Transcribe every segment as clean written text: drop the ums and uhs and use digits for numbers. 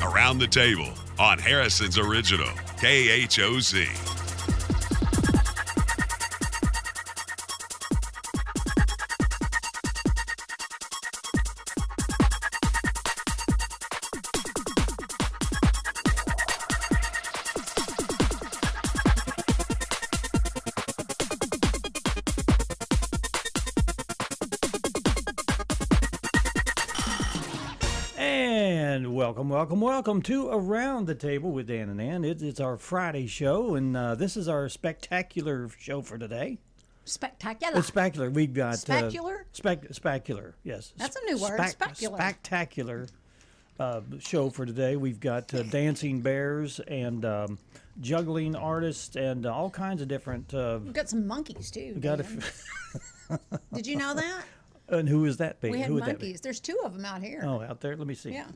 Around the Table on Harrison's Original, KHOZ. Welcome to Around the Table with Dan and Ann. It's our Friday show, and this is our spectacular show for today. Spectacular. It's spectacular. We've got specular. Specular. Yes, that's a new word. Specular. Spectacular show for today. We've got dancing bears and juggling artists and all kinds of different. We've got some monkeys too. We got Did you know that? And who is that? We had monkeys. There's two of them out here. Oh, out there. Let me see. Yeah.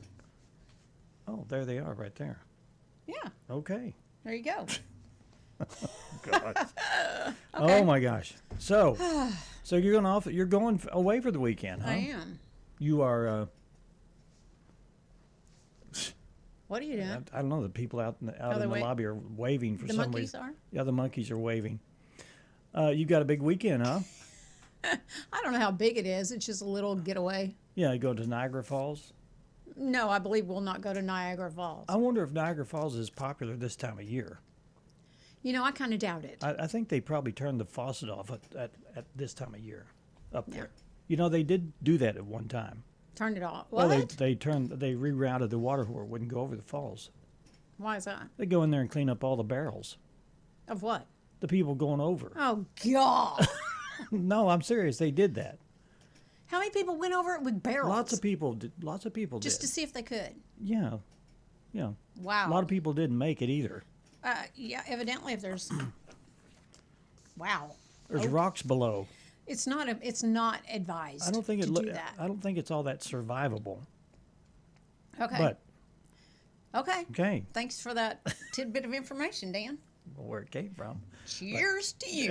Oh, there they are, right there. Yeah. Okay. There you go. God. Okay. Oh my gosh. So you're going away for the weekend, huh? I am. You are. What are you doing? I don't know. The people out in the lobby are waving for some reason. The monkeys are? Yeah, the monkeys are waving. You got a big weekend, huh? I don't know how big it is. It's just a little getaway. Yeah, you go to Niagara Falls? No, I believe we'll not go to Niagara Falls. I wonder if Niagara Falls is popular this time of year. You know, I kind of doubt it. I think they probably turned the faucet off at this time of year up there. You know, they did do that at one time. Turned it off? What? Well, they rerouted the water where it wouldn't go over the falls. Why is that? They go in there and clean up all the barrels. Of what? The people going over. Oh, God. No, I'm serious. They did that. How many people went over it with barrels? Lots of people did. Just to see if they could. Yeah. Wow. A lot of people didn't make it either. Yeah, evidently if there's... Wow. There's rocks below. It's not advised to do that. I don't think it's all that survivable. Okay. But. Okay. Thanks for that tidbit of information, Dan. Where it came from. Cheers to you.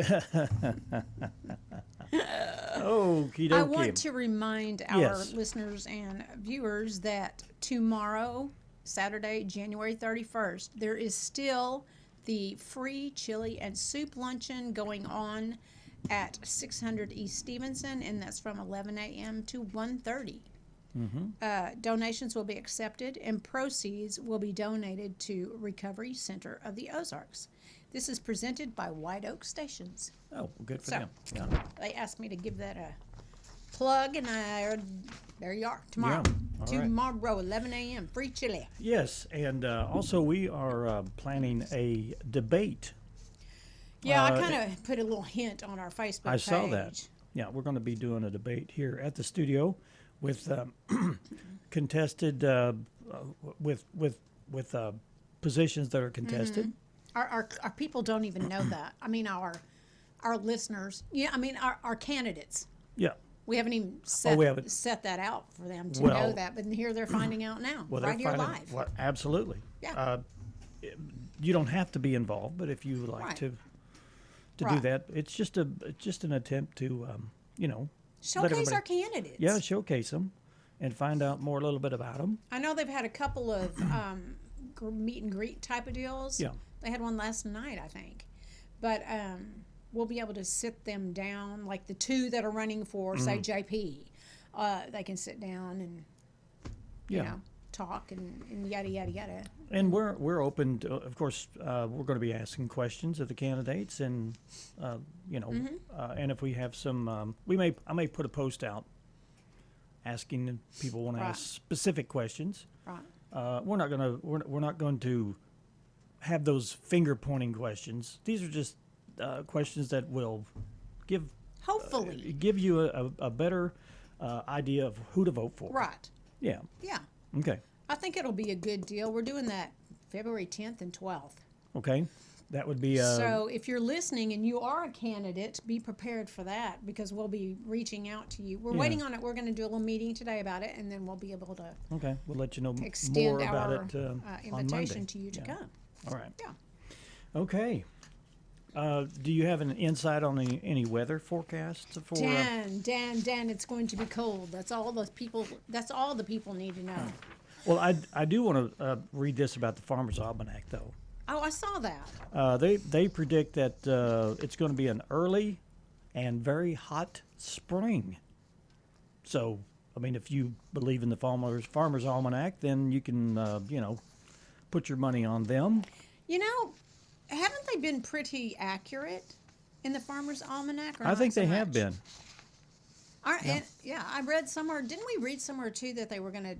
Okie dokie. I want to remind our listeners and viewers that tomorrow, Saturday, January 31st, there is still the free chili and soup luncheon going on at 600 East Stevenson, and that's from 11 a.m. to 1:30. Mm-hmm. Donations will be accepted, and proceeds will be donated to Recovery Center of the Ozarks. This is presented by White Oak Stations. Oh, good for them. Yeah. They asked me to give that a plug, and there you are. Tomorrow. Yeah. Tomorrow, 11 a.m. Free chili. Yes, and also we are planning a debate. Yeah, I kind of put a little hint on our Facebook page. I saw that. Yeah, we're going to be doing a debate here at the studio with contested with positions that are contested. Mm-hmm. Our people don't even know that. I mean, our listeners. Yeah, I mean, our candidates. Yeah. We haven't even set that out for them to know that, but here they're finding out now, right here live. Well, absolutely. Yeah. You don't have to be involved, but if you would like to do that, it's just an attempt to showcase our candidates. Yeah, showcase them and find out a little bit about them. I know they've had a couple of meet and greet type of deals. Yeah. They had one last night, I think. But we'll be able to sit them down, like the two that are running for, say, JP. They can sit down and, you know, talk and yada, yada, yada. And we're open to, of course, we're going to be asking questions of the candidates and, and if we have some, I may put a post out asking if people want to ask specific questions. Right. We're not going to have those finger pointing questions. These are just questions that will hopefully give you a better idea of who to vote for. Right. Yeah. Yeah. Okay. I think it'll be a good deal. We're doing that February 10th and 12th. Okay. That would be... so if you're listening and you are a candidate, be prepared for that because we'll be reaching out to you. We're waiting on it. We're going to do a little meeting today about it, and then we'll be able to... Okay. We'll let you know extend more about our it on invitation Monday. to you to come. All right. Yeah. Okay. Do you have an insight on any weather forecasts for? Dan, it's going to be cold. That's all the people need to know. Well, I do want to read this about the Farmer's Almanac, though. Oh, I saw that. They predict that it's going to be an early and very hot spring. So, I mean, if you believe in the Farmer's Almanac, then you can, put your money on them. Haven't they been pretty accurate in the Farmer's Almanac? Or I think they have much? been. I read somewhere. Didn't we read somewhere too that they were going to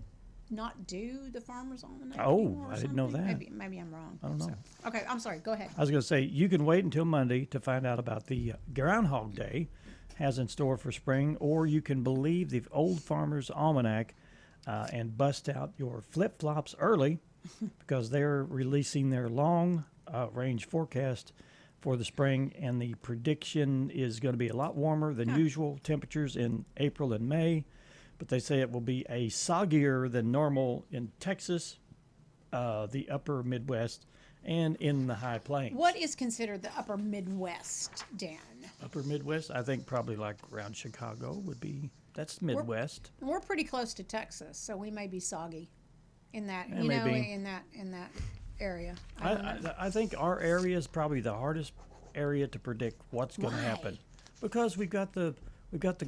not do the Farmer's Almanac? Oh, I didn't know that. Maybe I'm wrong. I don't know. So, okay, I'm sorry. Go ahead. I was going to say, you can wait until Monday to find out about the Groundhog Day has in store for spring, or you can believe the old Farmer's Almanac and bust out your flip-flops early because they're releasing their long-range forecast for the spring, and the prediction is going to be a lot warmer than usual temperatures in April and May, but they say it will be a soggier than normal in Texas, the upper Midwest, and in the high plains. What is considered the upper Midwest, Dan? Upper Midwest, I think probably like around Chicago would be, that's Midwest. We're pretty close to Texas, so we may be soggy in that, in that area. I think our area is probably the hardest area to predict what's going to happen, because we've got the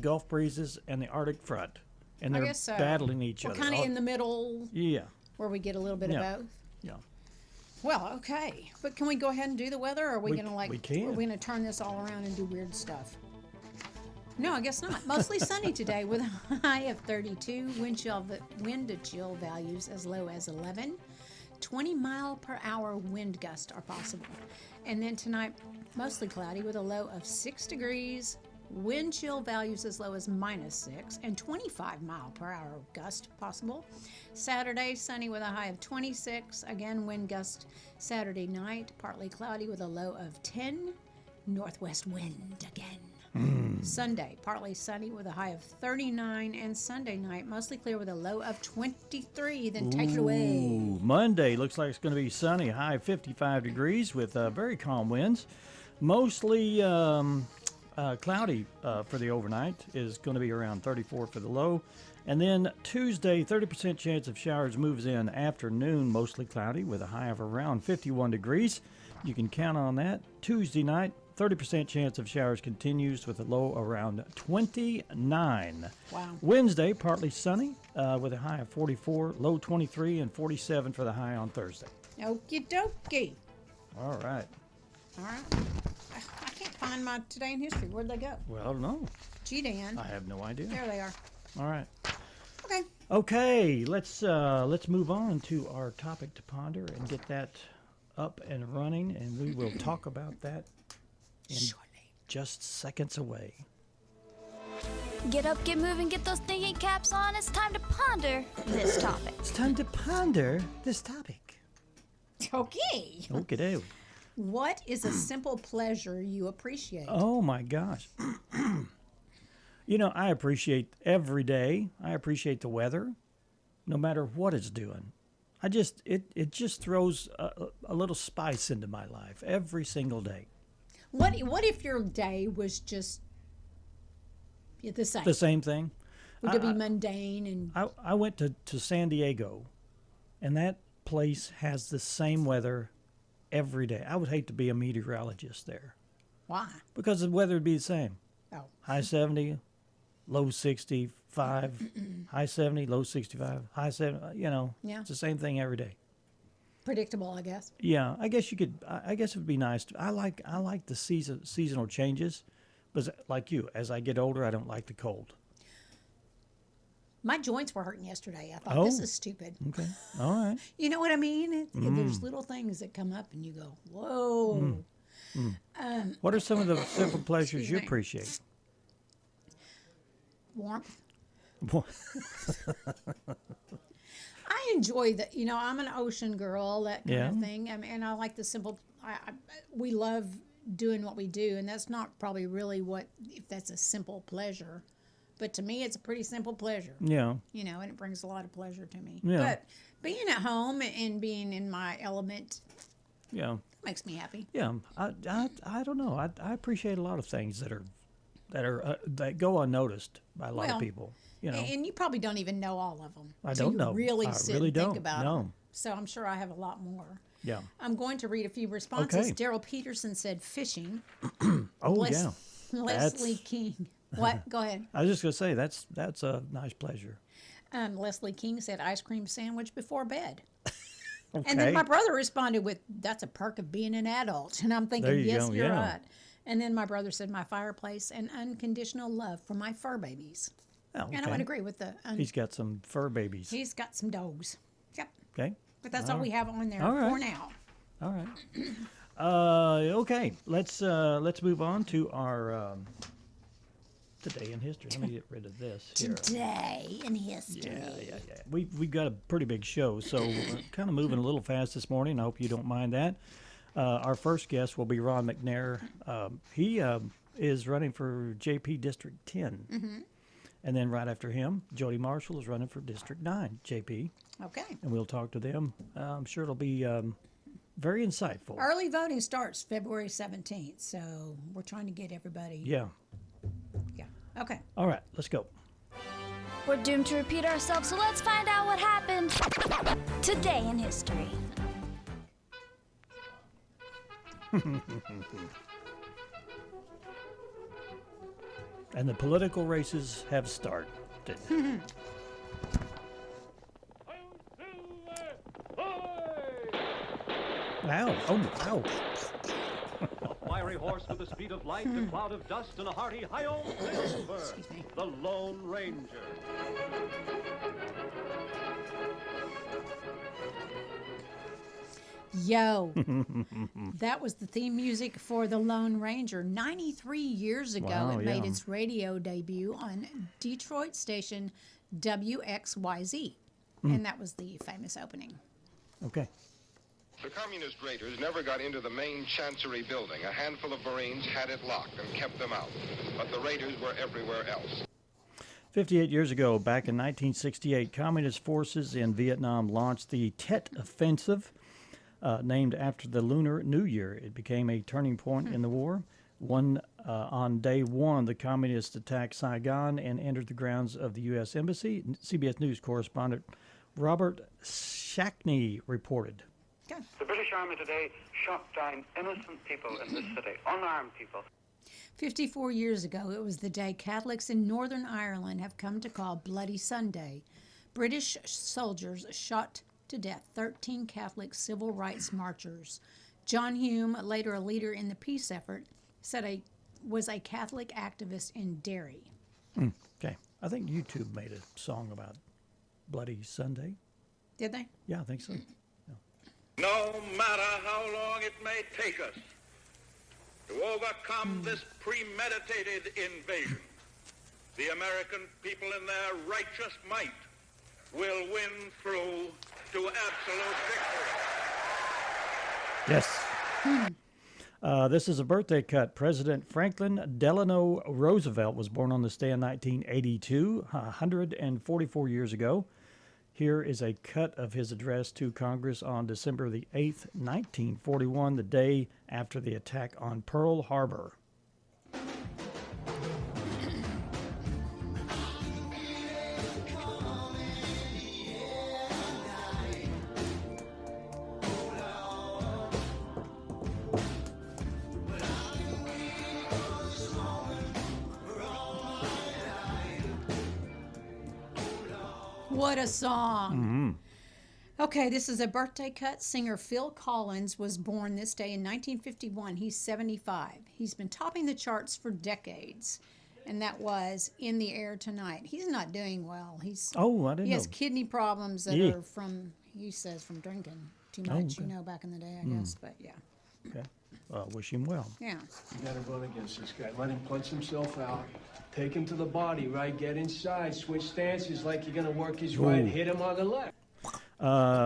Gulf breezes and the Arctic front, and they're battling each other. We're kind of in the middle. Yeah. Where we get a little bit of both. Yeah. Well, okay, but can we go ahead and do the weather, or are we going to we can. Are we going to turn this all around and do weird stuff? No, I guess not. Mostly sunny today with a high of 32. Wind to chill values as low as 11. 20-mile-per-hour wind gusts are possible. And then tonight, mostly cloudy with a low of 6 degrees. Wind chill values as low as -6 and 25-mile-per-hour gust possible. Saturday, sunny with a high of 26. Again, wind gust Saturday night, partly cloudy with a low of 10. Northwest wind again. Sunday, partly sunny with a high of 39, and Sunday night, mostly clear with a low of 23. Then take it away. Monday looks like it's going to be sunny, high of 55 degrees with very calm winds. Mostly cloudy for the overnight, is going to be around 34 for the low. And then Tuesday, 30% chance of showers moves in afternoon, mostly cloudy with a high of around 51 degrees. You can count on that. Tuesday night, 30% chance of showers continues with a low around 29. Wow. Wednesday, partly sunny with a high of 44, low 23, and 47 for the high on Thursday. Okie dokie. All right. All right. I can't find my Today in History. Where'd they go? Well, I don't know. Gee, Dan. I have no idea. There they are. All right. Okay. Okay, let's move on to our topic to ponder and get that up and running, and we will talk about that in just seconds away. Get up, get moving, get those thinking caps on. It's time to ponder this topic. It's time to ponder this topic. Okay. Okay. What is a simple pleasure you appreciate? Oh my gosh. I appreciate every day. I appreciate the weather, no matter what it's doing. It just throws a little spice into my life every single day. What if your day was just the same? The same thing. Would it be mundane? And I went to San Diego, and that place has the same weather every day. I would hate to be a meteorologist there. Why? Because the weather would be the same. Oh. High 70, low 65, high 70, low 65, high 70, Yeah. It's the same thing every day. Predictable, I guess. Yeah, I guess you could. I guess it would be nice. I like the seasonal changes, but like you, as I get older, I don't like the cold. My joints were hurting yesterday. I thought, this is stupid. Okay, all right. You know what I mean? There's little things that come up and you go, whoa. What are some of the simple pleasures you me. appreciate? Warmth. I enjoy that. I'm an ocean girl, that kind of thing. And I like the simple. We love doing what we do, and that's not probably really if that's a simple pleasure. But to me, it's a pretty simple pleasure. Yeah. And it brings a lot of pleasure to me. Yeah. But being at home and being in my element, Yeah. makes me happy. Yeah, I don't know. I appreciate a lot of things that go unnoticed by a lot of people. You know, and you probably don't even know all of them. I don't know. Really I sit really and don't. think about No. them. So I'm sure I have a lot more. Yeah. I'm going to read a few responses. Okay. Daryl Peterson said fishing. Oh yeah. Leslie King. What? Go ahead. I was just gonna say that's a nice pleasure. Leslie King said ice cream sandwich before bed. Okay. And then my brother responded with, "That's a perk of being an adult." And I'm thinking, There you yes, go, you're yeah. right. And then my brother said, "My fireplace and unconditional love for my fur babies." Oh, okay. And I would agree with the. He's got some fur babies. He's got some dogs. Yep. Okay. But that's all we have on there All right. for now. All right. Okay. Let's move on to our today in history. Let me get rid of this here. Today in history. Yeah. We've got a pretty big show, so we're kind of moving a little fast this morning. I hope you don't mind that. Our first guest will be Ron McNair. He is running for JP District 10. Mm-hmm. And then right after him, Jody Marshall is running for District 9, JP. Okay. And we'll talk to them. I'm sure it'll be very insightful. Early voting starts February 17th, so we're trying to get everybody. Yeah. Yeah. Okay. All right, let's go. We're doomed to repeat ourselves, so let's find out what happened today in history. And the political races have started. Ow. Oh, ow. A fiery horse with the speed of light, a cloud of dust, and a hearty hi-yo silver. Excuse me. The Lone Ranger. Yo. That was the theme music for The Lone Ranger. 93 years ago, Wow, it made yeah. its radio debut on Detroit station WXYZ. And that was the famous opening. Okay. The communist raiders never got into the main Chancery building. A handful of Marines had it locked and kept them out. But the raiders were everywhere else. 58 years ago, back in 1968, communist forces in Vietnam launched the Tet Offensive, named after the Lunar New Year. It became a turning point in the war. On day one, the communists attacked Saigon and entered the grounds of the U.S. Embassy. CBS News correspondent Robert Shackney reported. Okay. The British Army today shot down innocent people in this city, unarmed people. 54 years ago, it was the day Catholics in Northern Ireland have come to call Bloody Sunday. British soldiers shot to death 13 Catholic civil rights marchers. John Hume, later a leader in the peace effort, was a Catholic activist in Derry. Okay. I think YouTube made a song about Bloody Sunday. Did they? Yeah, I think so. No matter how long it may take us to overcome this premeditated invasion, the American people in their righteous might will win through to absolute victory. Yes. This is a birthday cut. President Franklin Delano Roosevelt was born on this day in 1982, 144 years ago. Here is a cut of his address to Congress on December the 8th, 1941, the day after the attack on Pearl Harbor. What a song. Okay, this is a birthday cut. Singer Phil Collins was born this day in 1951. He's 75. He's been topping the charts for decades, and that was In the Air Tonight. He's not doing well. I didn't know. He has kidney problems that Yeah. are from, he says, from drinking too Oh, much, okay. back in the day, I guess. But yeah, Okay. Wish him well. yeah. You gotta run against this guy. Let him punch himself out. Take him to the body, right? Get inside. Switch stances like you're gonna work his right. Ooh. Hit him on the left.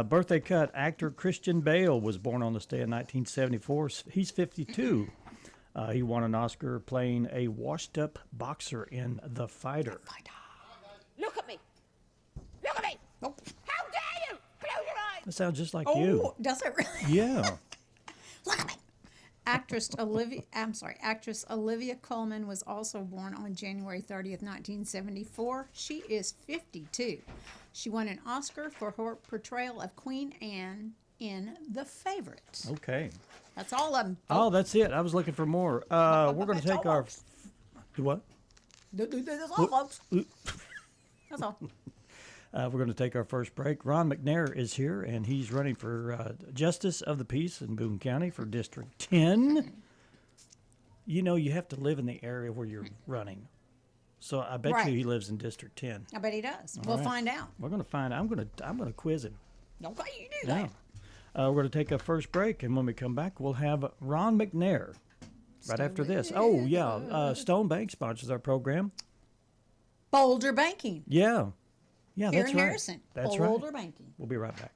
Birthday cut. Actor Christian Bale was born on this day in 1974. He's 52. He won an Oscar playing a washed-up boxer in The Fighter. Look at me! Look at me! Oh, How dare you! Close your eyes! That sounds just like you. does it really? Yeah. Look at me. Actress Olivia Colman was also born on January 30th, 1974. She is 52. She won an Oscar for her portrayal of Queen Anne in The Favourite. Okay. That's all of them. Oh, that's it. I was looking for more. We're going to take our... Do what? That's all, folks. That's all. We're going to take our first break. Ron McNair is here, and he's running for Justice of the Peace in Boone County for District 10. You know, you have to live in the area where you're running. So I bet you he lives in District 10. I bet he does. All We'll right. find out. We're going to find out. I'm going to quiz him. Okay, you do that. We're going to take a first break, and when we come back, we'll have Ron McNair right after this. Oh, yeah. Stone Bank sponsors our program. Boulder Banking. Yeah. Yeah, Here that's in right. Harrison. That's Boulder right. Banking. We'll be right back.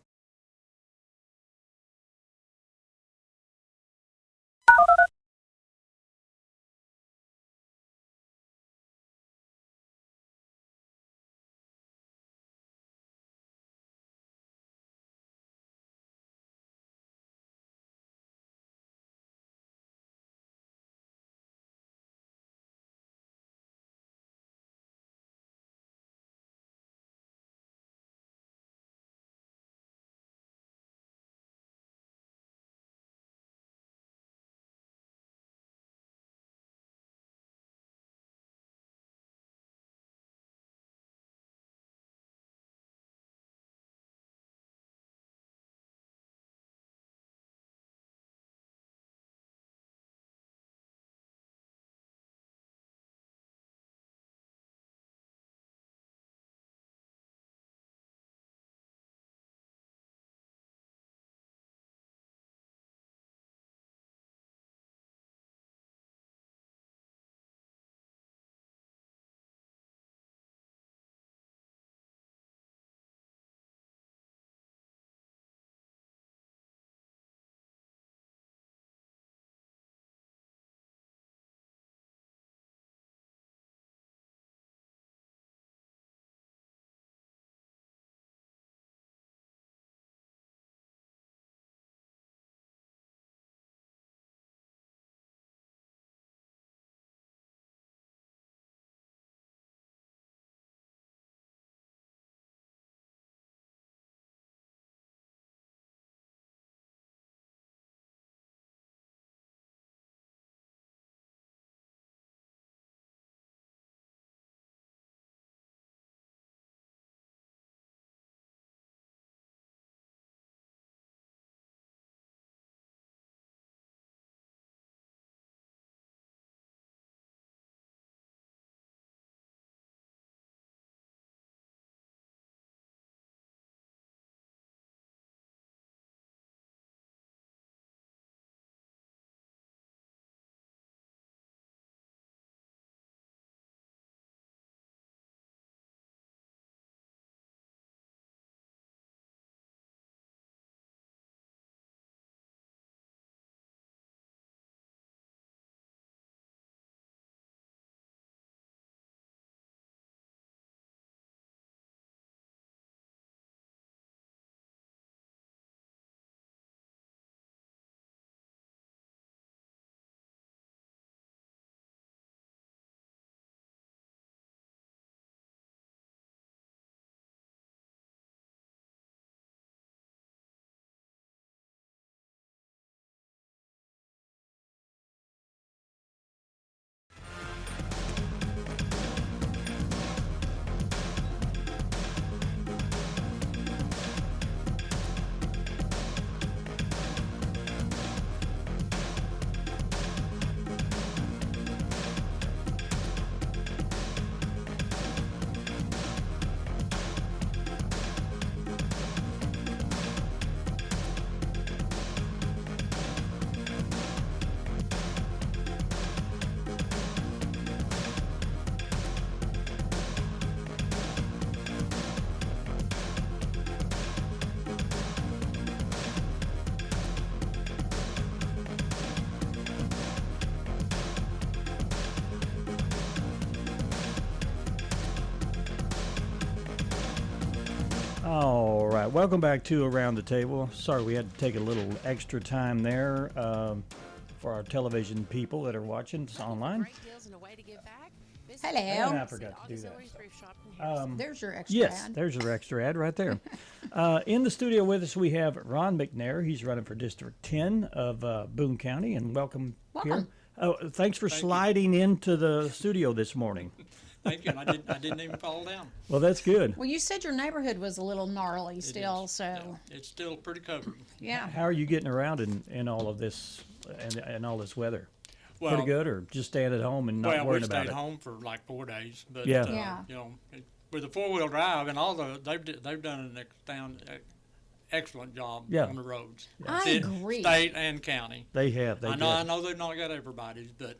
All right, welcome back to Around the Table. Sorry we had to take a little extra time there for our television people that are watching us online. Hello. And I forgot to do that. There's your extra Yes, ad. there's your extra ad right there. In the studio with us, we have Ron McNair. He's running for District 10 of Boone County, and welcome here. Welcome. Oh, thanks for sliding into the studio this morning. Thank you. And I didn't even fall down. Well, that's good. Well, you said your neighborhood was a little gnarly still, is. so Yeah, it's still pretty covered. yeah. How are you getting around in all of this and all this weather? Well, Pretty good, or just staying at home and not worrying about we it? stayed home for like 4 days. But, Yeah. Yeah. You know, with the 4-wheel drive and all they've done an excellent job Yeah. on the roads. I agree. State and county. They have. I know they've not got everybody's, but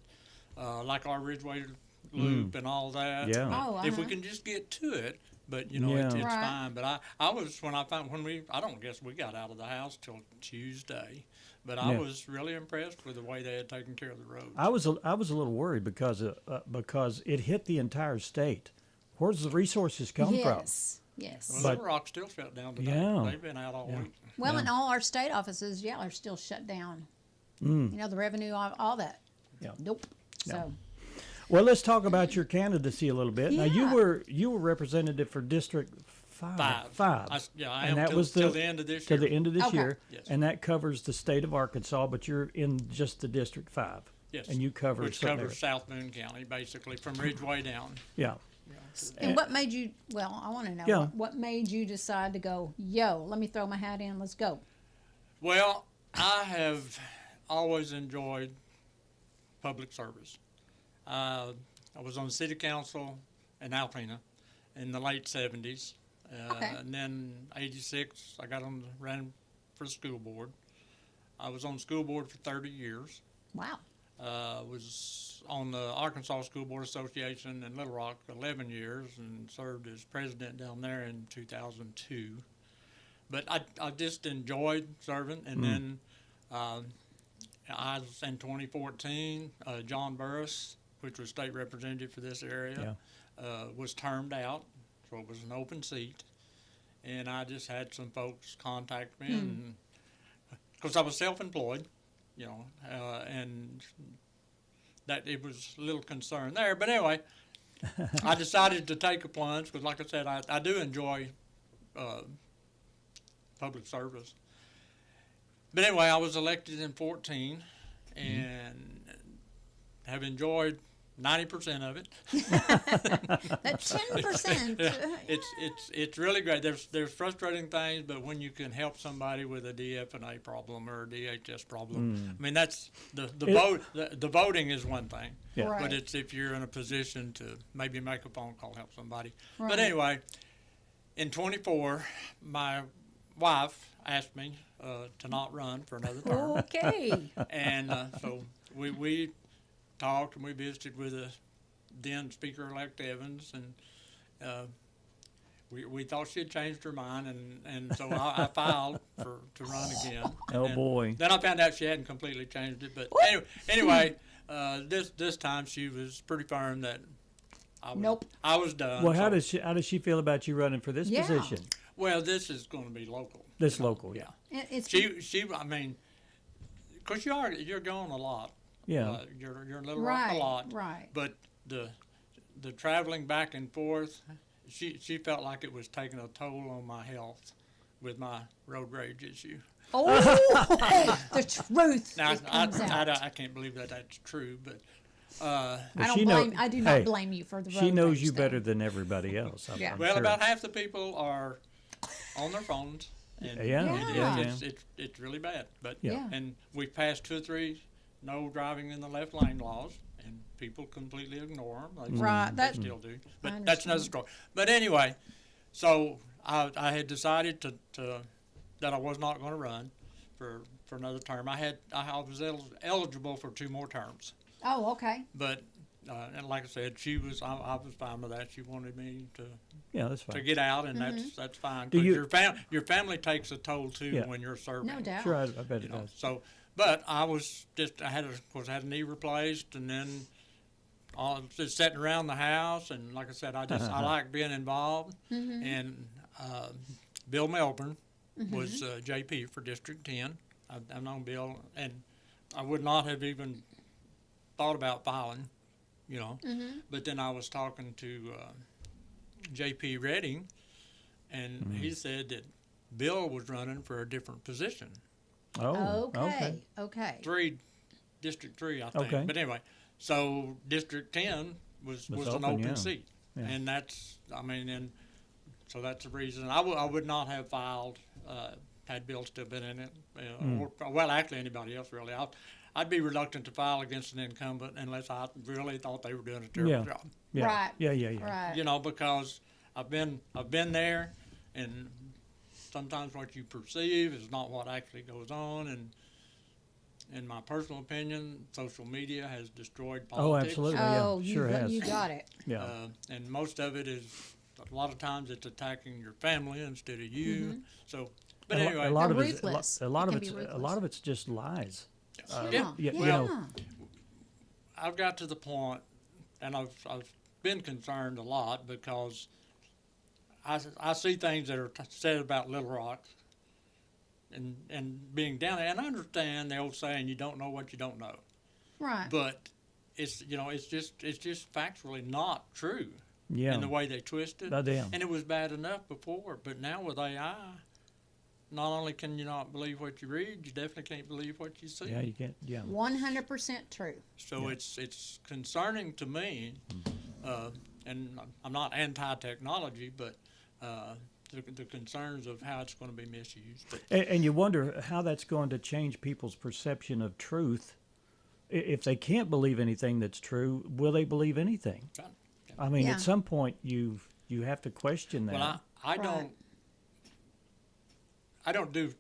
like our Ridgeway Loop and all that. Yeah. Oh, If we uh-huh. can just get to it, but you know, Yeah. it's Right. fine. But I was I don't guess we got out of the house till Tuesday, but I Yeah. was really impressed with the way they had taken care of the roads. I was a little worried because it hit the entire state. Where's the resources come from? Yes. Yes. Well, But- Little Rock's still shut down today. Yeah. They've been out all Yeah. week. Well, and all our state offices, are still shut down. Mm. You know, the revenue, all that. Yeah. Nope. So, Well, let's talk about your candidacy a little bit. Now, Yeah. you were representative for District 5. I and am that till, was till the end of this to year. the end of this Okay. year, Yes. and that covers the state of Arkansas. But you're in just the District 5. Yes. And you cover which certain covers areas. South Boone County, basically from Ridgeway down. Yeah. and what made you? Well, I want to know Yeah. what made you decide to go? Yo, let me throw my hat in. Let's go. Well, I have always enjoyed public service. I was on city council in Alpena in the late 70s. Okay. And then 86, I ran for the school board. I was on the school board for 30 years. Wow. Was on the Arkansas School Board Association in Little Rock 11 years and served as president down there in 2002. But I just enjoyed serving. And then I was in 2014, John Burris, which was state representative for this area, was termed out, so it was an open seat. And I just had some folks contact me, and because I was self-employed, you know, and that it was a little concern there. But anyway, I decided to take a plunge because, like I said, I do enjoy public service. But anyway, I was elected in 14 and have enjoyed 90% of it. That 10%. It's really great. There's frustrating things, but when you can help somebody with a DF&A problem or a DHS problem, I mean that's the voting is one thing, Yeah. Right. but it's if you're in a position to maybe make a phone call, help somebody. Right. But anyway, in 24, my wife asked me to not run for another term. Okay. And so we talked and we visited with the then Speaker-elect Evans, and we thought she had changed her mind, and so I filed to run again. Oh, And boy. Then I found out she hadn't completely changed it, but anyway, this time she was pretty firm that I was done. Well, how so- does she feel about you running for this Yeah. position? Well, this is going to be local. This local, yeah. It's She I mean, because you're going a lot. Yeah. You're in Little Rock right. a lot. Right. But the traveling back and forth, she felt like it was taking a toll on my health with my road rage issue. Oh, the truth Now comes out. I can't believe that that's true, but I do not blame you for the road She knows rage you thing. better than everybody else. I'm Yeah. well, sure. about half the people are on their phones. And Yeah. it's really bad. But Yeah. and we passed 2 or 3 no driving in the left lane laws, and people completely ignore them. Right, They that- still do. I But that's another understand. story. But anyway, so I had decided to that I was not going to run for another term. I was eligible for 2 more terms. Oh, okay. But and like I said, I was fine with that. She wanted me to Yeah, that's fine. get out, and Mm-hmm. that's fine. Do 'Cause you- your family takes a toll too Yeah. when you're serving. No doubt. Sure, I bet You it know, does. so, but I was just I had a knee replaced, and then just sitting around the house, and like I said, I like being involved. And Bill Melbourne was JP for District 10. I've known Bill, and I would not have even thought about filing, you know. But then I was talking to J.P. Redding, and he said that Bill was running for a different position. Oh, Okay. District 3, I think. Okay. But anyway, so District 10 was an open seat. Yeah. And that's, I mean, and so that's the reason. I would not have filed had Bill still been in it. Or, well, actually, anybody else, really. I'd be reluctant to file against an incumbent unless I really thought they were doing a terrible job. Yeah. Right. Yeah. Right. You know, because I've been there, and sometimes what you perceive is not what actually goes on. And in my personal opinion, social media has destroyed politics. Oh, absolutely. Oh, Yeah. Sure has. you got it. Yeah. And most of it is, a lot of times it's attacking your family instead of you. So, but anyway, a lot of ruthless. a lot It of can be a lot of it's just lies. Yeah. You know, I've got to the point, and I've been concerned a lot because I see things that are said about Little Rock and being down there, and I understand the old saying, you don't know what you don't know. Right. But it's just factually not true. Yeah. In the way they twist it. Oh, damn. And it was bad enough before, but now with AI, not only can you not believe what you read, you definitely can't believe what you see. Yeah, you can't. Yeah. 100% true. So it's concerning to me, and I'm not anti-technology, but the concerns of how it's going to be misused. But, And you wonder how that's going to change people's perception of truth. If they can't believe anything that's true, will they believe anything? I mean, at some point, you have to question that. Well, I don't do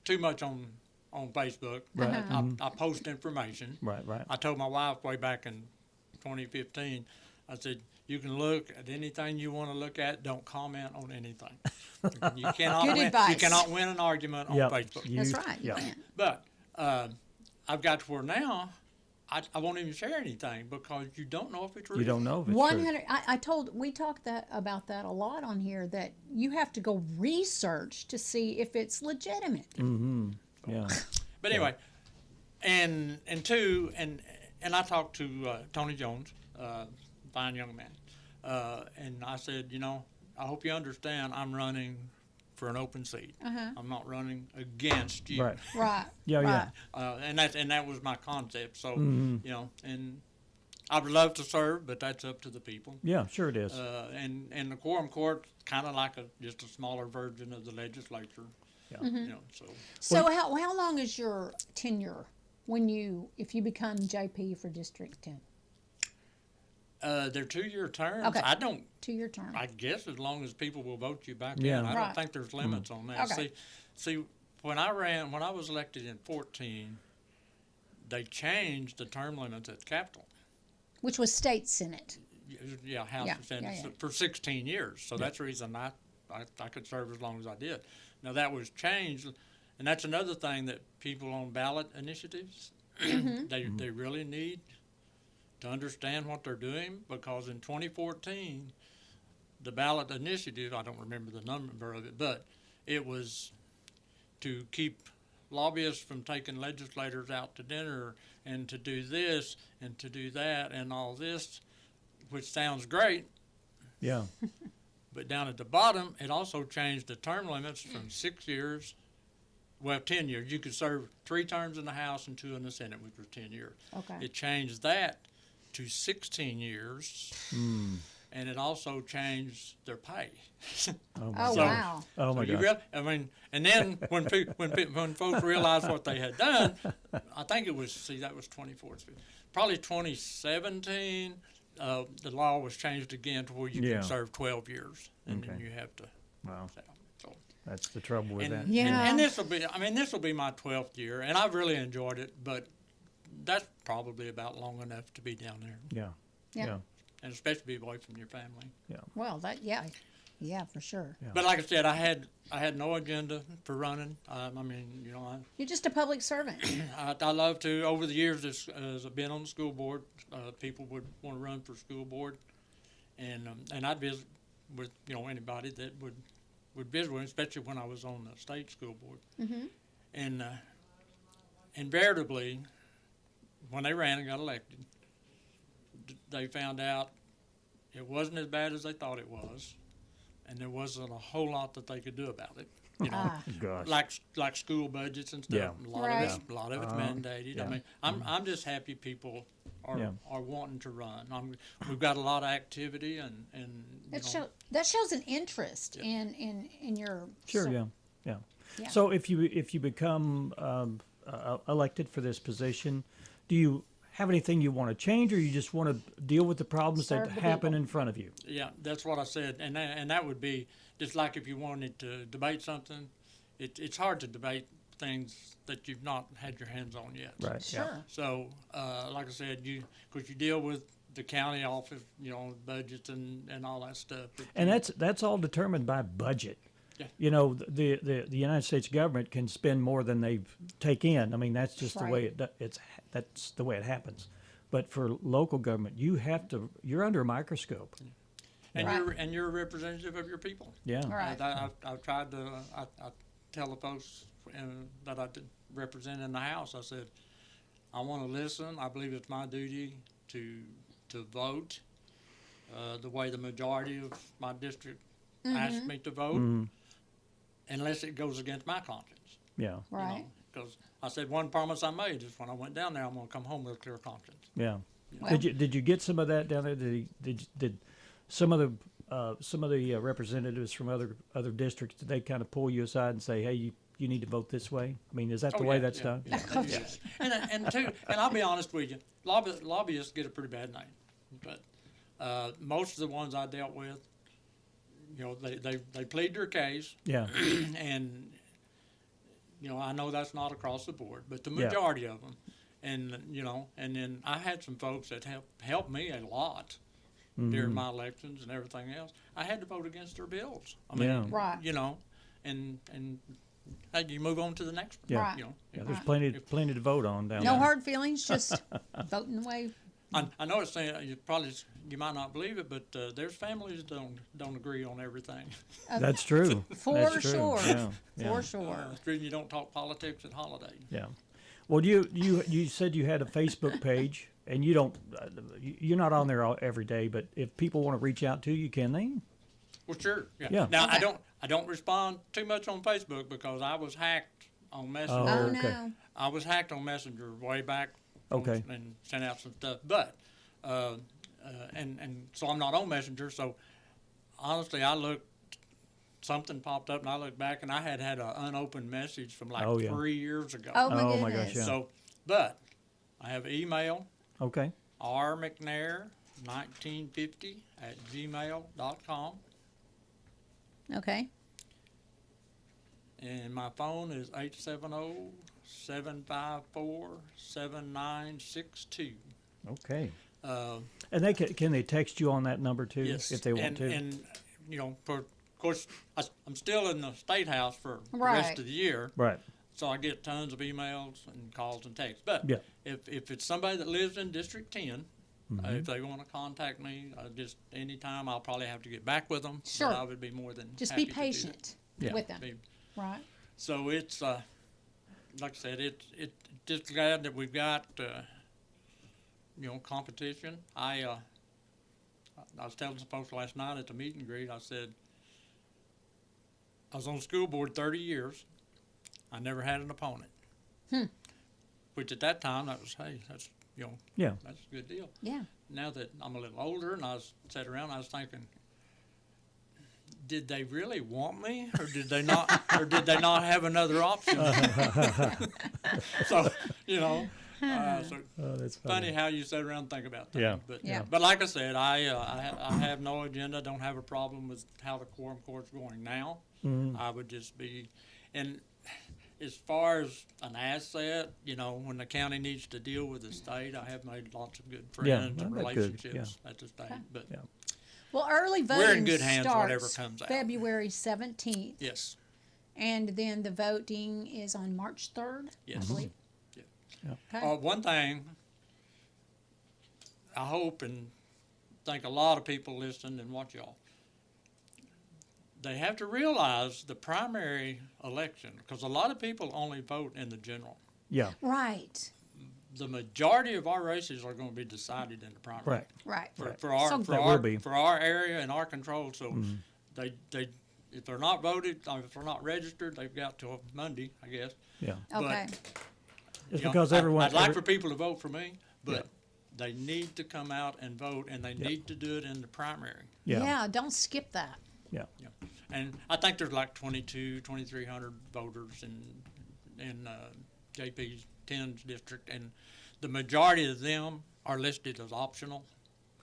too much on Facebook. Right. I post information. Right. I told my wife way back in 2015, I said, you can look at anything you want to look at. Don't comment on anything. You cannot Good win. advice. You cannot win an argument on Facebook. That's right. You can't. But I've got to where now I won't even share anything because you don't know if it's real. You don't know if it's 100. We talked about that a lot on here, that you have to go research to see if it's legitimate. Yeah. But anyway, and I talked to Tony Jones, fine young man, and I said, I hope you understand I'm running for an open seat. I'm not running against you. Right. Right. Yeah. And that was my concept. So and I would love to serve, but that's up to the people. Yeah, sure it is. And the quorum court kind of like just a smaller version of the legislature. Yeah. So how long is your tenure if you become JP for District 10? They're 2-year terms. Okay. I don't. 2-year term. I guess as long as people will vote you back Yeah. in. I Right. don't think there's limits on that. Okay. See, when I was elected in 2014, they changed the term limits at the Capitol. Which was state senate. Yeah, House and Senate for 16 years. So that's the reason I could serve as long as I did. Now that was changed, and that's another thing that people on ballot initiatives they really need to understand what they're doing, because in 2014, the ballot initiative, I don't remember the number of it, but it was to keep lobbyists from taking legislators out to dinner and to do this and to do that and all this, which sounds great. Yeah. But down at the bottom, it also changed the term limits from 6 years, 10 years. You could serve 3 terms in the House and 2 in the Senate, which was 10 years. Okay. It changed that to 16 years, and it also changed their pay. Wow. Oh my gosh. And then when folks realized what they had done, I think it was, that was 2014, probably 2017, the law was changed again to where you can serve 12 years, and then you have to. Wow. So That's the trouble with that. Yeah. And this will be my 12th year, and I've really enjoyed it, but that's probably about long enough to be down there. Yeah. And especially be away from your family. Well, yeah, for sure. Yeah. But like I said, I had no agenda for running. You're just a public servant. I love to. Over the years, as I've been on the school board, people would want to run for school board, and I'd visit with anybody that would visit with me, especially when I was on the state school board. And invariably, when they ran and got elected, they found out it wasn't as bad as they thought it was, and there wasn't a whole lot that they could do about it. You know, Gosh. like school budgets and stuff. Yeah. A lot of it's mandated. yeah. I mean, I'm just happy people are Yeah. are wanting to run. We've got a lot of activity and That shows an interest in your. Sure. so- Yeah. Yeah. So if you become elected for this position, do you have anything you want to change, or you just want to deal with the problems that Serve the happen people. in front of you? Yeah, that's what I said, and that would be just like if you wanted to debate something. It's hard to debate things that you've not had your hands on yet. Right. Sure. So, like I said, because you deal with the county office, budgets and all that stuff. And that's all determined by budget. Yeah. You know, the United States government can spend more than they take in. I mean, that's just the way that's the way it happens. But for local government, you're under a microscope. And you're a representative of your people. Yeah. Right. I've tried to. I tell the folks that I represent in the House. I said, I want to listen. I believe it's my duty to vote the way the majority of my district asked me to vote, unless it goes against my conscience. Yeah. Right. Because I said one promise I made is when I went down there, I'm going to come home with a clear conscience. Yeah. Well- Did you get some of that down there? Did some of the representatives from other districts, did they kind of pull you aside and say, hey, you need to vote this way? I mean, is that the way that's done? Yeah. And I'll be honest with you, lobbyists get a pretty bad name, but most of the ones I dealt with, they plead their case. Yeah. And I know that's not across the board, but the majority of them, and then I had some folks that helped me a lot during my elections and everything else. I had to vote against their bills. I mean, Right. and hey, you move on to the next one. Yeah. Right. Yeah, there's plenty to vote on down No there. hard feelings, just voting the way. I know it's saying you might not believe it, but there's families that don't agree on everything. That's true. For That's true. sure. Yeah. Yeah. For sure. It's reason you don't talk politics at holidays. Yeah. Well, you said you had a Facebook page, and you're not on there every day, but if people want to reach out to you, can they? Well, sure. Yeah. Yeah. Now Okay. I don't respond too much on Facebook because I was hacked on Messenger. Oh, okay. no. I was hacked on Messenger way back. Okay. And sent out some stuff, but and so I'm not on Messenger. So honestly, something popped up, and I looked back, and I had an unopened message from like Oh, yeah. 3 years ago. Oh, my Oh, goodness. my gosh, yeah. So, but I have email, Okay. McNair 1950 @gmail.com, Okay. and my phone is 870-754-7962. Okay. Uh, And can they text you on that number too, Yes, if they want to? And of course, I'm still in the State House for the Right. rest of the year, Right. so I get tons of emails and calls and texts. But Yeah. if it's somebody that lives in District 10, Mm-hmm. if they want to contact me, just anytime, I'll probably have to get back with them. Sure. But I would be more than Just happy be to do that. patient Yeah. with them. Be- Right. So it's like I said, it's just glad that we've got competition. I was telling some folks last night at the meet and greet. I said I was on the school board 30 years. I never had an opponent. Which at that time that's Yeah. that's a good deal. Yeah. Now that I'm a little older and I sat around, I was thinking, did they really want me, or did they not, or did they not have another option? So so Oh, that's funny how you sit around and think about things. Yeah. But Yeah. but like I said, I have no agenda. Don't have a problem with how the quorum court's going now. I would just be, and as far as an asset, when the county needs to deal with the state, I have made lots of good friends Yeah, and that's good, relationships at the state. But Yeah. Well, early voting We're in good hands whatever starts comes out. February 17th. yes, And then the voting is on March 3rd, yes. I believe. Yeah. Okay. One thing I hope and think a lot of people listen and watch y'all, they have to realize the primary election, because a lot of people only vote in the general. Yeah. Right. The majority of our races are going to be decided in the primary. Right. Right. For our So for That our will be. for our area and our control. So they if they're not voted, if they're not registered, they've got till Monday, I guess. Yeah. Okay. It's You know, because everyone. I'd like for people to vote for me, but they need to come out and vote, and they need to do it in the primary. Yeah. Don't skip that. Yeah. Yeah. And I think there's like 2,300 voters in JP 10's district, and the majority of them are listed as optional.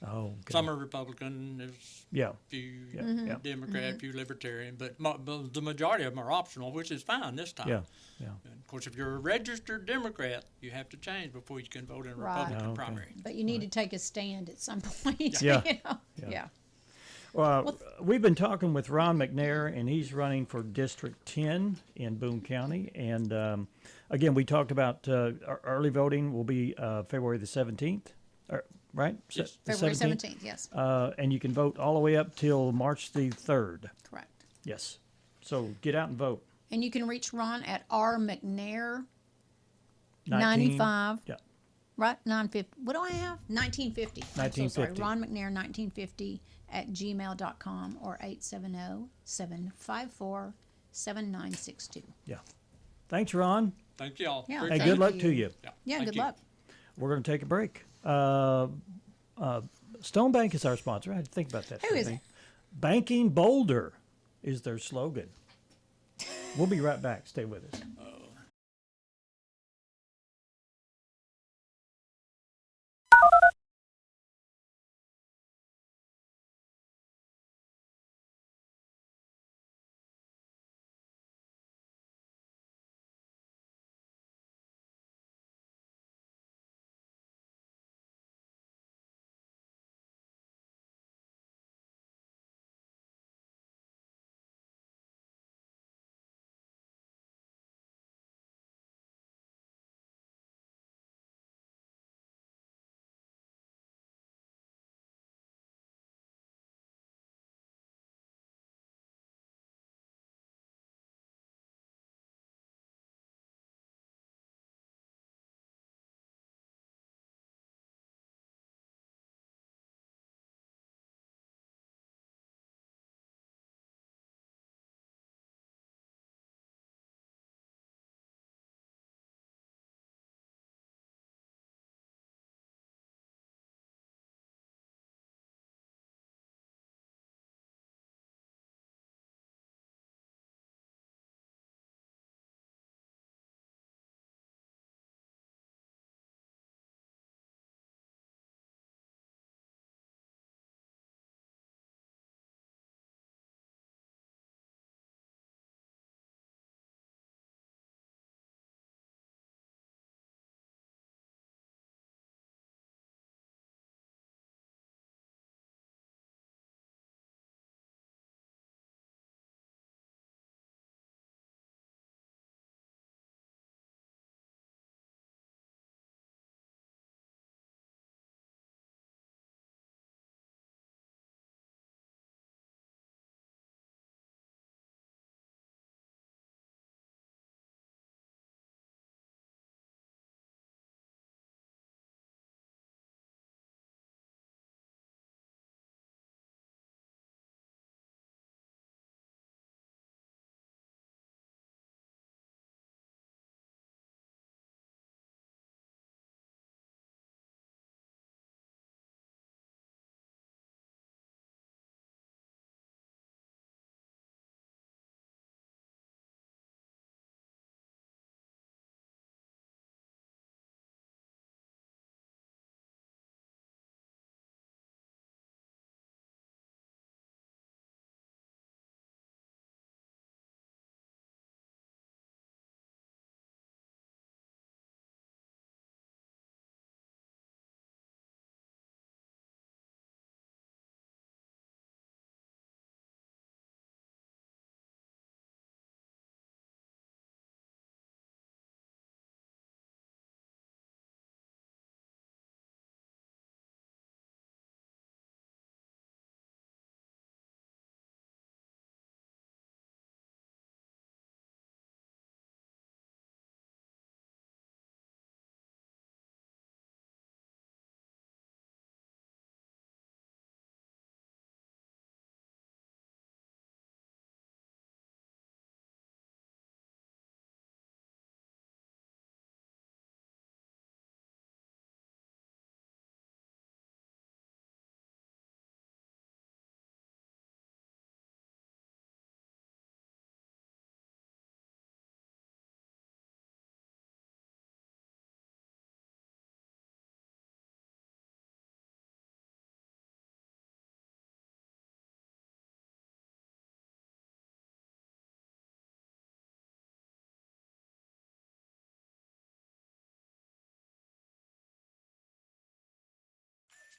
Oh. Okay. Some are Republican, there's Yeah. a few Yeah. Democrat, a few Libertarian, but the majority of them are optional, which is fine this time. Yeah. Yeah. And of course, if you're a registered Democrat, you have to change before you can vote in a Right. Republican Oh, okay. primary. But you need to take a stand at some point. Yeah. You know? Yeah. Well, we've been talking with Ron McNair, and he's running for District 10 in Boone County. And again, we talked about our early voting will be February the 17th, right? Yes. The February 17th, yes. And you can vote all the way up till March the 3rd. Correct. Yes. So get out and vote. And you can reach Ron at R. McNair 19 95. Yeah. Right? 950. What do I have? 1950. I'm so sorry. 1950. Ron McNair 1950 at gmail.com or 870-754-7962. Yeah. Thanks, Ron. Thank y'all. Yeah, Appreciate And Thank good luck you. to you. Yeah, Thank good you. luck. We're going to take a break. Stone Bank is our sponsor. I had to think about that. Who for a is minute. it? Banking Boulder is their slogan. We'll be right back. Stay with us.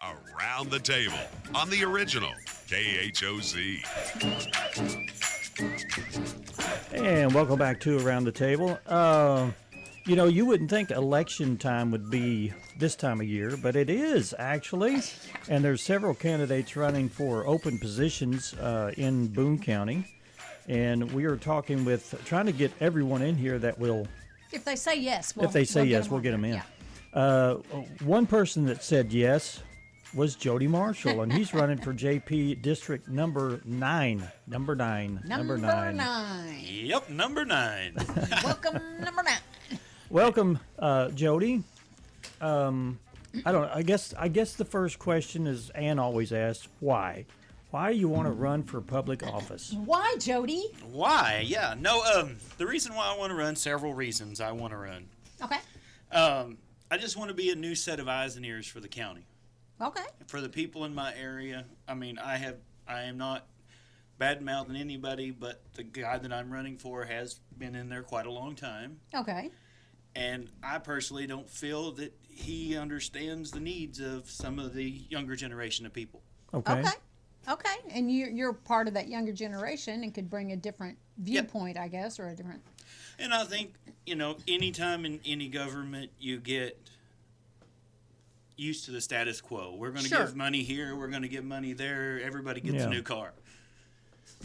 Around the Table on the original KHOZ. And welcome back to Around the Table. You know, you wouldn't think election time would be this time of year, but it is actually. And there's several candidates running for open positions in Boone County. And we are trying to get everyone in here that will. If they say yes, we'll get them in. Yeah. One person that said yes was Jody Marshall, and he's running for JP District number 9. Number 9. Yep, number 9. Welcome, number 9. Welcome, Jody. I guess the first question is Ann always asks, why? Why do you want to run for public office? Why, Jody? Why? Yeah, no. The reason why I want to run, several reasons I want to run. Okay. I just want to be a new set of eyes and ears for the county. Okay. For the people in my area. I mean, I am not bad-mouthing anybody, but the guy that I'm running for has been in there quite a long time. Okay. And I personally don't feel that he understands the needs of some of the younger generation of people. Okay. Okay. And you're part of that younger generation and could bring a different viewpoint, I guess, or a different... And I think, anytime in any government you get used to the status quo. We're going to give money here, we're going to give money there, everybody gets a new car.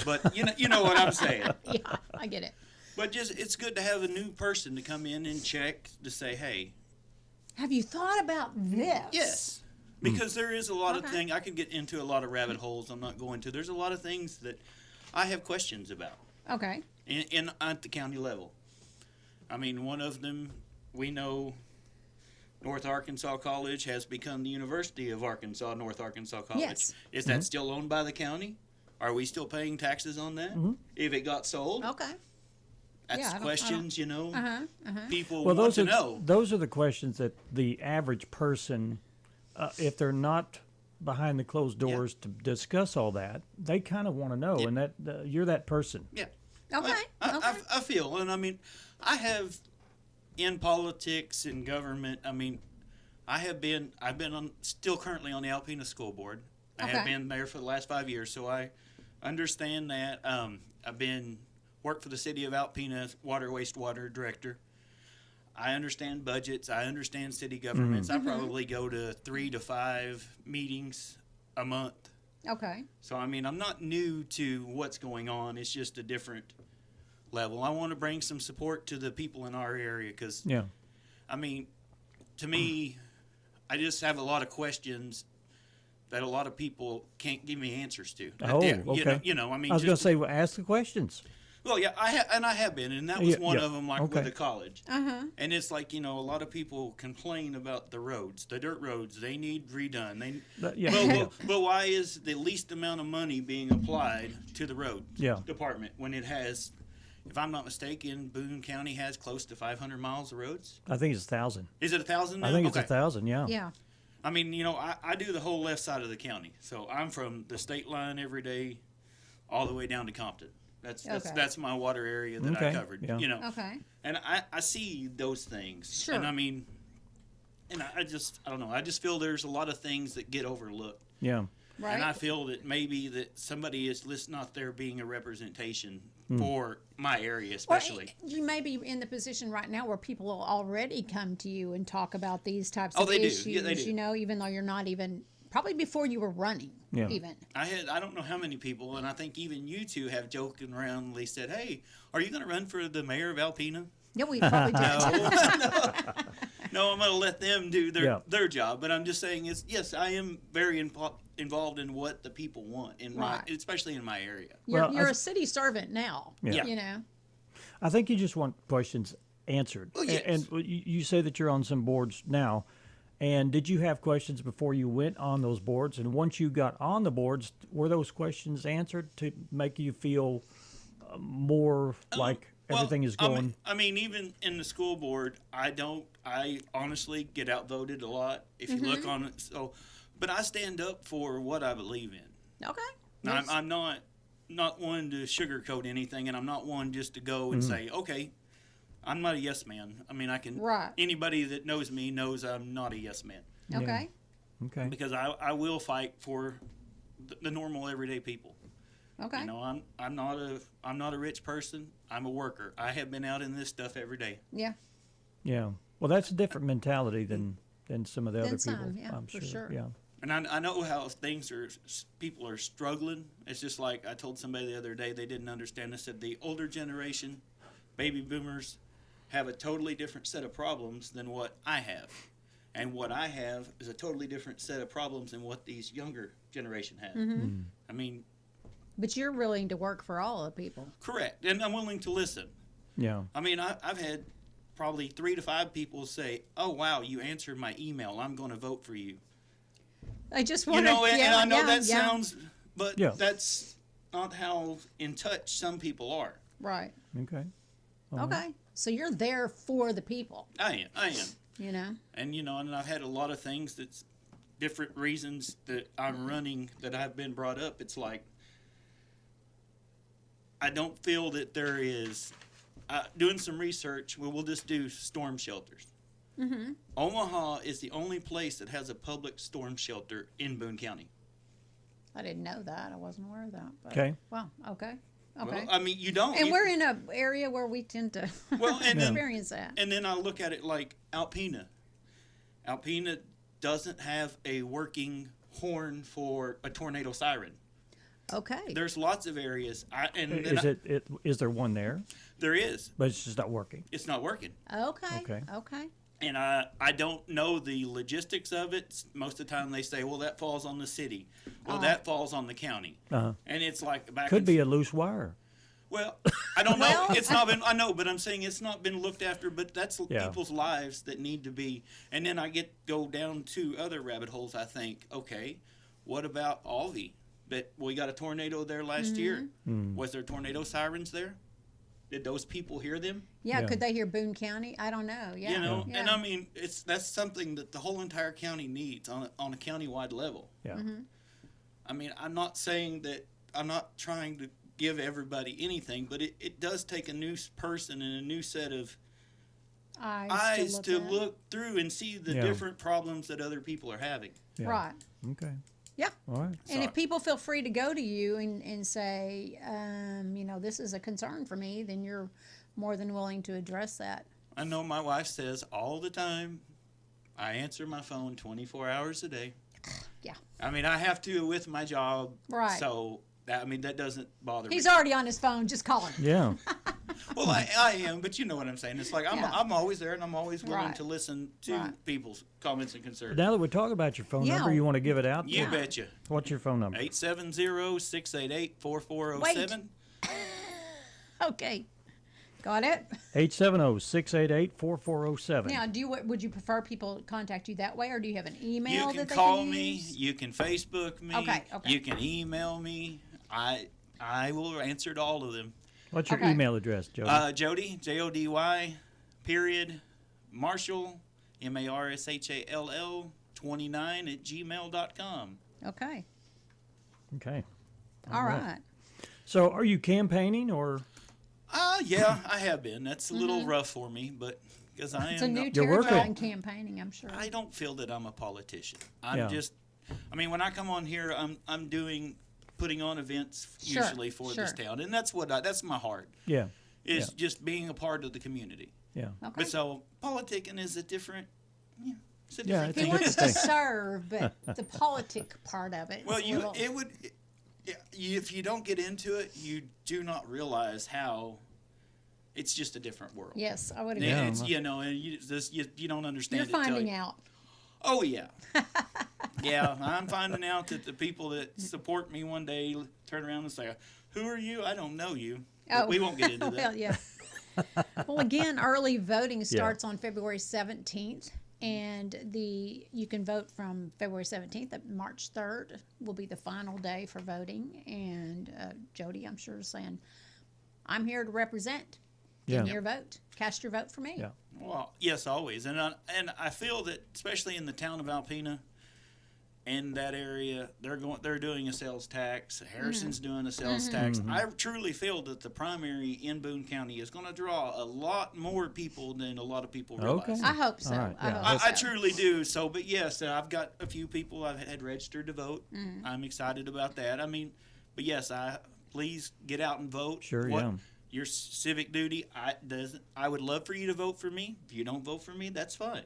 But you know what I'm saying. Yeah, I get it. But it's good to have a new person to come in and check to say, hey. Have you thought about this? Yes. Because there is a lot of things. I could get into a lot of rabbit holes I'm not going to. There's a lot of things that I have questions about. Okay. At the county level. I mean, one of them, we know North Arkansas College has become the University of Arkansas, North Arkansas College. Yes. Is that still owned by the county? Are we still paying taxes on that? If it got sold? Okay. That's questions, people well, want to know. Those are the questions that the average person, if they're not behind the closed doors to discuss all that, they kind of want to know, and that you're that person. Yeah. Okay. I feel, and I mean, I have in politics and government. I mean, I've been still currently on the Alpena School Board. I have been there for the last 5 years, so I understand that. I've worked for the city of Alpena, water wastewater director. I understand budgets. I understand city governments. I probably go to 3 to 5 meetings a month. Okay. So, I mean, I'm not new to what's going on. It's just a different level. I want to bring some support to the people in our area because, I mean, to me, I just have a lot of questions that a lot of people can't give me answers to. Okay. I mean, I was going to say, ask the questions. Well, yeah, I have been, and that was one of them, with the college. And it's like, a lot of people complain about the roads, the dirt roads. They need redone. But why is the least amount of money being applied to the road department when it has, if I'm not mistaken, Boone County has close to 500 miles of roads? I think it's 1,000. Is it 1,000 now? I think it's 1,000, Yeah. I mean, I do the whole left side of the county. So I'm from the state line every day all the way down to Compton. That's my water area that I covered. Yeah. Okay. And I see those things. Sure. And I mean, and I don't know. I just feel there's a lot of things that get overlooked. Yeah. Right. And I feel that maybe that somebody is not there being a representation for my area, especially. Well, you may be in the position right now where people will already come to you and talk about these types of issues. Do. Yeah, they do. Even though you're not even, probably before you were running, even. I don't know how many people, and I think even you two have joking aroundly said, hey, are you going to run for the mayor of Alpena? Yeah, we probably did. No, I'm going to let them do their job. But I'm just saying, yes, I am very involved in what the people want, especially in my area. You're a city servant now, I think you just want questions answered. Well, yes. And you say that you're on some boards now. And did you have questions before you went on those boards? And once you got on the boards, were those questions answered to make you feel more like everything is going? I mean, even in the school board, I honestly get outvoted a lot if you look on it. So, but I stand up for what I believe in. Okay. Now, I'm not one to sugarcoat anything, and I'm not one just to go and say, okay, I'm not a yes man. I mean, I can. Right. Anybody that knows me knows I'm not a yes man. Okay. Okay. Because I will fight for the normal everyday people. Okay. You know, I'm not a rich person. I'm a worker. I have been out in this stuff every day. Yeah. Yeah. Well, that's a different mentality than some of the other some, people. yeah, I'm for sure. sure. Yeah. And I know how people are struggling. It's just like I told somebody the other day, they didn't understand. I said the older generation, baby boomers, have a totally different set of problems than what I have. And what I have is a totally different set of problems than what these younger generation have. Mm-hmm. I mean, but you're willing to work for all the people. correct. And I'm willing to listen. Yeah. I mean, I've had probably 3 to 5 people say, "Oh, wow, you answered my email. I'm going to vote for you." I just want and I know that yeah. sounds, but that's not how in touch some people are. Right. Okay. Okay. So you're there for the people. I am. You know. And and I've had a lot of things that's different reasons that I'm running that I've been brought up. It's like I don't feel that there is doing some research. We'll just do storm shelters. Mm-hmm. Omaha is the only place that has a public storm shelter in Boone County. I didn't know that. I wasn't aware of that. But, okay. Wow. Okay. Okay. Well, I mean, you don't. And we're in an area where we tend to experience that. And then I look at it like Alpena. Alpena doesn't have a working horn for a tornado siren. Okay. There's lots of areas. Is there one there? There is. But it's just not working. It's not working. Okay. Okay. And I don't know the logistics of it. Most of the time they say, well, that falls on the city. Well, that falls on the county. Uh-huh. And it's like could be a loose wire. Well, I don't know. It's not been. I know, but I'm saying it's not been looked after. But that's people's lives that need to be. And then I go down to other rabbit holes. I think, okay, what about Alvey? But we got a tornado there last year. Was there tornado sirens there? Did those people hear them? Yeah, could they hear Boone County? I don't know. Yeah. And I mean, that's something that the whole entire county needs on a county-wide level. Yeah. Mm-hmm. I mean, I'm not saying that I'm not trying to give everybody anything, but it does take a new person and a new set of eyes to look through and see the different problems that other people are having. Yeah. Right. Okay. Yeah. All right. And if people feel free to go to you and say, this is a concern for me, then you're more than willing to address that. I know my wife says all the time, I answer my phone 24 hours a day. Yeah. I mean, I have to with my job. Right. So, that doesn't bother me. He's already on his phone. Just call him. Yeah. Well, I am, but you know what I'm saying. It's like I'm always there, and I'm always willing to listen to people's comments and concerns. Now that we're talking about your phone number, you want to give it out? You betcha. What's your phone number? 870-688-4407. Okay. Got it? 870-688-4407. Now, would you prefer people contact you that way, or do you have an email you that can they call can me. use? You can Facebook me. Okay. You can email me. I will answer to all of them. What's your email address, Jody? Jody, Jody, period, Marshall, MARSHALL, 29@gmail.com. Okay. Okay. All right. So, are you campaigning or? Yeah, I have been. That's a little rough for me, but because I am. It's a new territory in campaigning, I'm sure. I don't feel that I'm a politician. I mean, when I come on here, I'm putting on events usually for this town, and that's that's my heart. Yeah. Is just being a part of the community. Yeah. Okay. But so politicking is a different. It's a Yeah, different he thing. wants to serve, but the politic part of it. Well, if you don't get into it, you do not realize how it's just a different world. Yes, I would agree. And it's, and you don't understand. You're finding out. Oh yeah, yeah. I'm finding out that the people that support me one day turn around and say, "Who are you? I don't know you." But we won't get into that. Well, yeah. Well, again, early voting starts on February 17th. And you can vote from February 17th. March 3rd will be the final day for voting. And Jody, I'm sure, is saying, I'm here to represent. Give me your vote. Cast your vote for me. Yeah. Well, yes, always. And I feel that, especially in the town of Alpena, in that area, they're doing a sales tax. Harrison's doing a sales tax. I truly feel that the primary in Boone County is going to draw a lot more people than a lot of people realize. I hope so. Right, yeah. I truly do. So, but yes, I've got a few people I've had registered to vote. I'm excited about that. I mean, but yes, please get out and vote. Sure, Your civic duty. I would love for you to vote for me. If you don't vote for me, that's fine.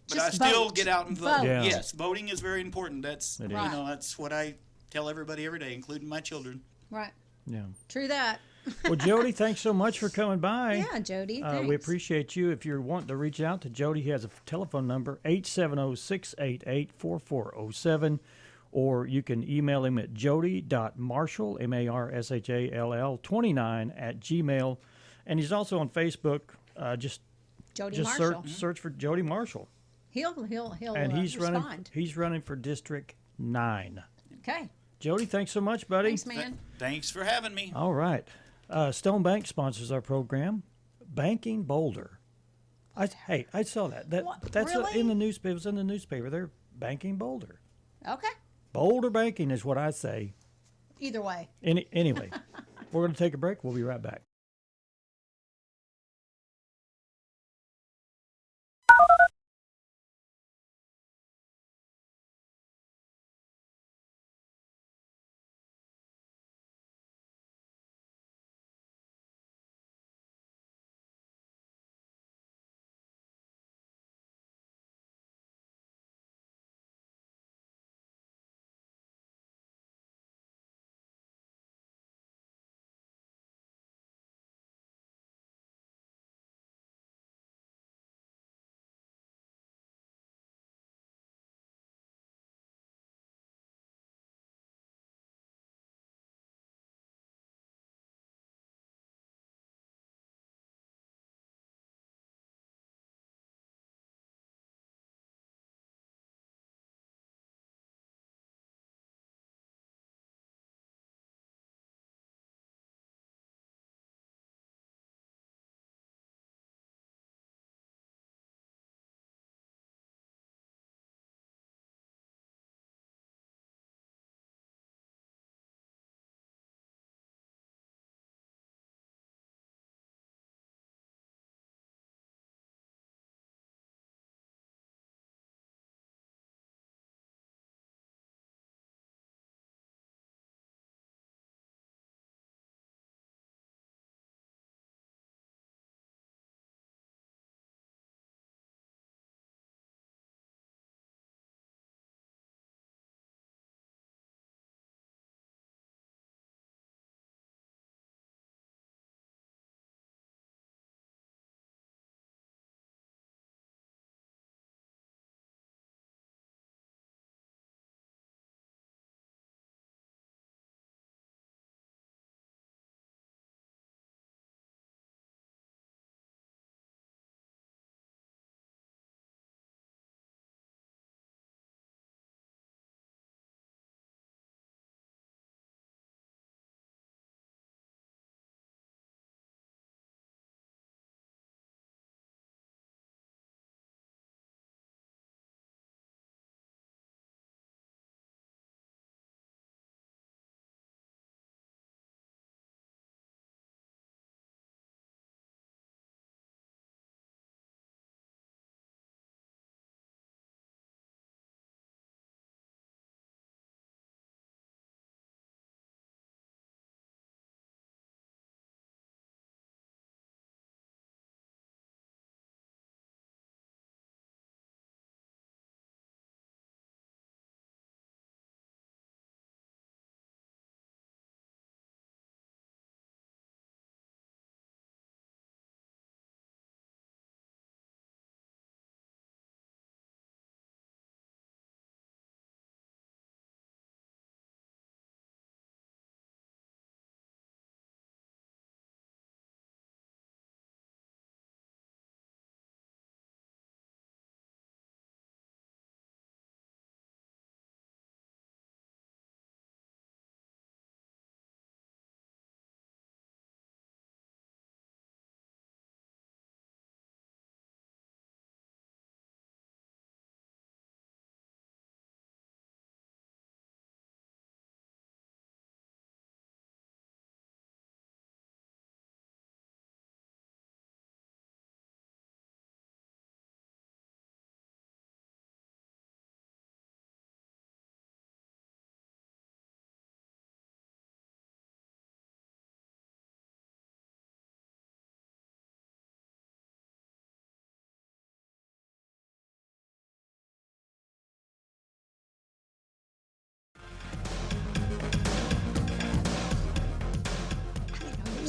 But Just I still vote. get out and vote. Vote. Yeah. Yes, voting is very important. That's It you is. know that's what I tell everybody every day, including my children. Right. Yeah. True that. Well, Jody, thanks so much for coming by. Yeah, Jody. Thanks. We appreciate you. If you're wanting to reach out to Jody, he has a telephone number, 870-688-4407, or you can email him at jody.marshall, MARSHALL 29 @gmail. And he's also on Facebook. Jody Just Marshall. search for Jody Marshall. He'll And he's respond. running for District 9. Okay. Jody, thanks so much, buddy. Thanks, man. Thanks for having me. All right. Stone Bank sponsors our program. Banking Boulder. I saw that. That's Really? in the newspaper. It was in the newspaper. They're Banking Boulder. Okay. Boulder banking is what I say. Either way. Anyway, we're going to take a break. We'll be right back.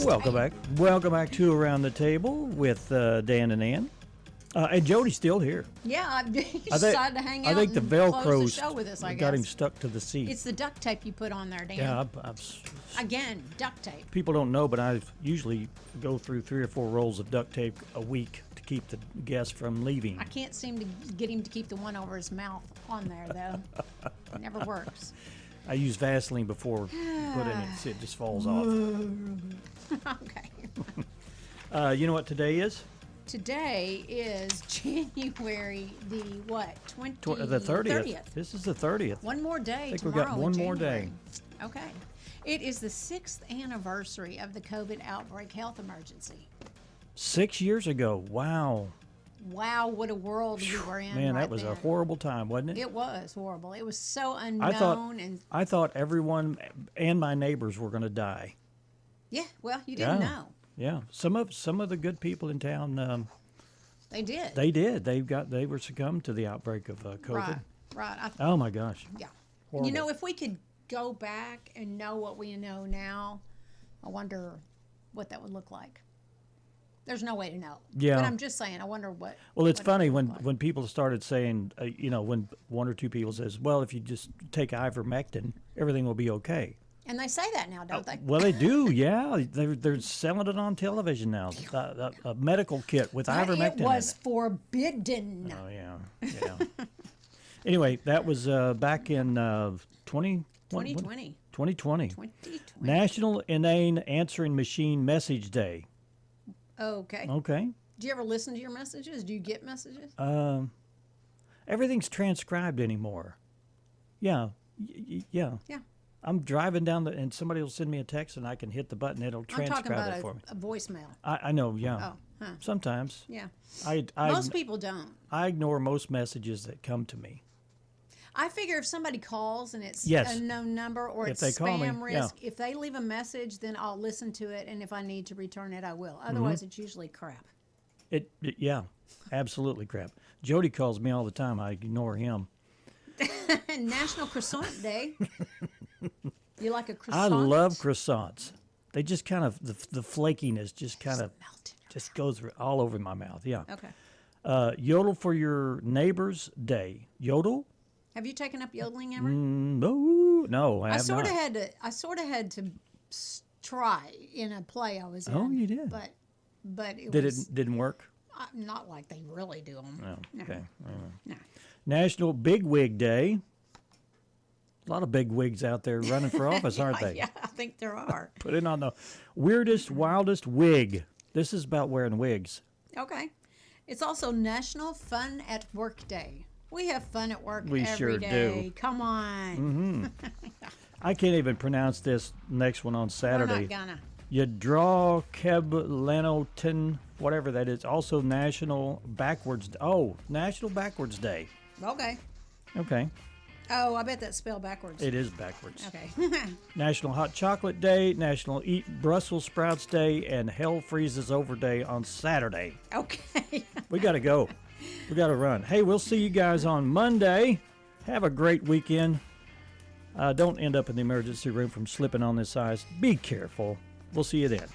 Welcome back. Welcome back to Around the Table with Dan and Ann. And Jody's still here. Yeah, he decided to hang out. I think the and Velcro close the show with us, I got him guess. stuck to the seat. It's the duct tape you put on there, Dan. Yeah, Again, duct tape. people don't know, but I usually go through 3 or 4 rolls of duct tape a week to keep the guests from leaving. I can't seem to get him to keep the one over his mouth on there, though. It never works. I use Vaseline before putting it, so it just falls off. Okay. You know what today is? Today is January the what? The 30th. This is the 30th. One more day. I think we tomorrow got in one more January. day. Okay. It is the 6th anniversary of the COVID outbreak health emergency. 6 years ago. Wow. Wow, what a world we were in. Man, right that was then. a horrible time, wasn't it? It was horrible. It was so unknown. I thought everyone and my neighbors were going to die. Yeah, well, you didn't Yeah. know. Yeah, some of the good people in town. They did. They did. They were succumbed to the outbreak of COVID. Right. Oh my gosh. Yeah. Horrible. You know, if we could go back and know what we know now, I wonder what that would look like. There's no way to know. Yeah. But I'm just saying, I wonder what. Well, it's what it funny would when look like. when people started saying, when 1 or 2 people says, well, if you just take ivermectin, everything will be okay. And they say that now, don't they? Well, they do, yeah. They're selling it on television now. A medical kit with But ivermectin it was in it. forbidden. Oh, yeah. Anyway, that was back in 2020. 2020. National Inane Answering Machine Message Day. Okay. Okay. Do you ever listen to your messages? Do you get messages? Everything's transcribed anymore. Yeah. Yeah. Yeah. I'm driving down and somebody will send me a text and I can hit the button. It'll transcribe I'm talking it about for me. a voicemail. I know, yeah. Oh, huh. Sometimes. Yeah. I Most people don't. I ignore most messages that come to me. I figure if somebody calls and it's Yes. a known number or If it's they call me, spam risk, yeah. if they leave a message, then I'll listen to it, and if I need to return it, I will. Otherwise, it's usually crap. Yeah, absolutely crap. Jody calls me all the time. I ignore him. National Croissant Day. You like a I croissant? love croissants. They just kind of the flakiness just kind of just goes all over my mouth. Yeah. Okay. Yodel for your neighbors day. Yodel? Have you taken up yodeling ever? No, I have sort not. of had to try in a play I was in. Oh, you did. But it Didn't work? not like they really do them. Oh, okay. No. National Bigwig Day. A lot of big wigs out there running for office, aren't they? Yeah, I think there are. Put in on the weirdest, wildest wig. This is about wearing wigs. Okay. It's also National Fun at Work Day. We have fun at work We every sure day. do. Come on. I can't even pronounce this next one on Saturday. We're not gonna. Yadra Keblanotin, whatever that is. Also National Backwards. National Backwards Day. Okay. Okay, Oh, I bet that's spelled backwards. it is backwards. Okay. National Hot Chocolate Day, National Eat Brussels Sprouts Day, and Hell Freezes Over Day on Saturday. Okay. We got to go. We got to run. Hey, we'll see you guys on Monday. Have a great weekend. Don't end up in the emergency room from slipping on this ice. Be careful. We'll see you then.